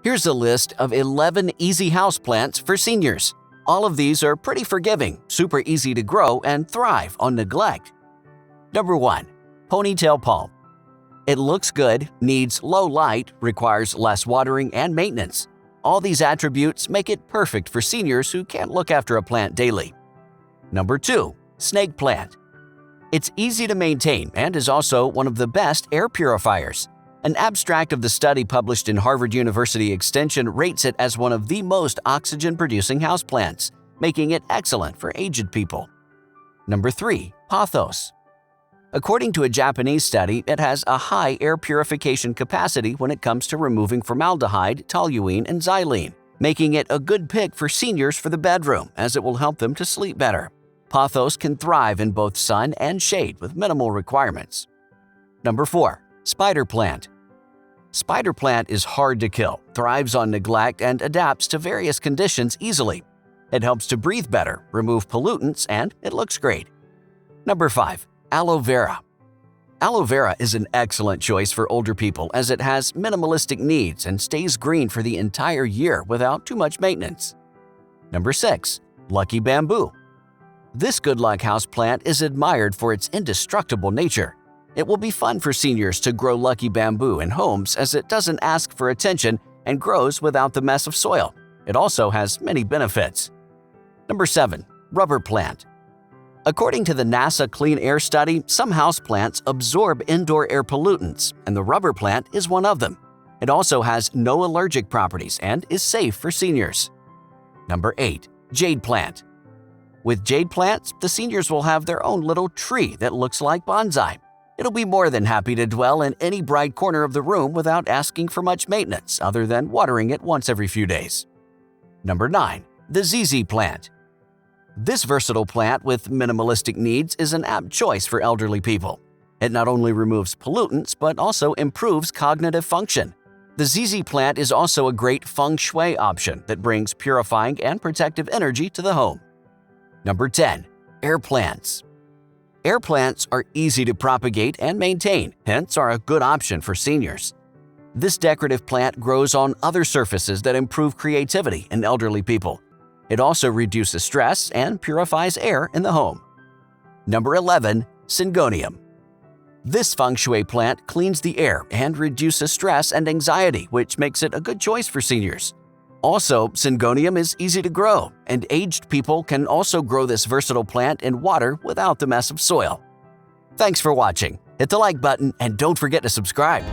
Here's a list of 11 easy houseplants for seniors. All of these are pretty forgiving, super easy to grow, and thrive on neglect. Number 1. Ponytail Palm. It looks good, needs low light, requires less watering and maintenance. All these attributes make it perfect for seniors who can't look after a plant daily. Number 2. Snake Plant. It's easy to maintain and is also one of the best air purifiers. An abstract of the study published in Harvard University Extension rates it as one of the most oxygen-producing houseplants, making it excellent for aged people. Number 3. Pothos. According to a Japanese study, it has a high air purification capacity when it comes to removing formaldehyde, toluene, and xylene, making it a good pick for seniors for the bedroom as it will help them to sleep better. Pothos can thrive in both sun and shade with minimal requirements. Number 4. Spider Plant. Spider plant is hard to kill, thrives on neglect, and adapts to various conditions easily. It helps to breathe better, remove pollutants, and it looks great. Number 5. Aloe Vera. Aloe Vera is an excellent choice for older people as it has minimalistic needs and stays green for the entire year without too much maintenance. Number 6. Lucky Bamboo. This good luck houseplant is admired for its indestructible nature. It will be fun for seniors to grow lucky bamboo in homes as it doesn't ask for attention and grows without the mess of soil. It also has many benefits. Number 7. Rubber Plant. According to the NASA Clean Air Study, some houseplants absorb indoor air pollutants, and the rubber plant is one of them. It also has no allergic properties and is safe for seniors. Number 8. Jade Plant. With jade plants, the seniors will have their own little tree that looks like bonsai. It'll be more than happy to dwell in any bright corner of the room without asking for much maintenance other than watering it once every few days. Number 9. The ZZ Plant. This versatile plant with minimalistic needs is an apt choice for elderly people. It not only removes pollutants but also improves cognitive function. The ZZ Plant is also a great feng shui option that brings purifying and protective energy to the home. Number 10. Air Plants. Air plants are easy to propagate and maintain, hence are a good option for seniors. This decorative plant grows on other surfaces that improve creativity in elderly people. It also reduces stress and purifies air in the home. Number 11. Syngonium. This feng shui plant cleans the air and reduces stress and anxiety, which makes it a good choice for seniors. Also, Syngonium is easy to grow, and aged people can also grow this versatile plant in water without the mess of soil. Thanks for watching. Hit the like button and don't forget to subscribe.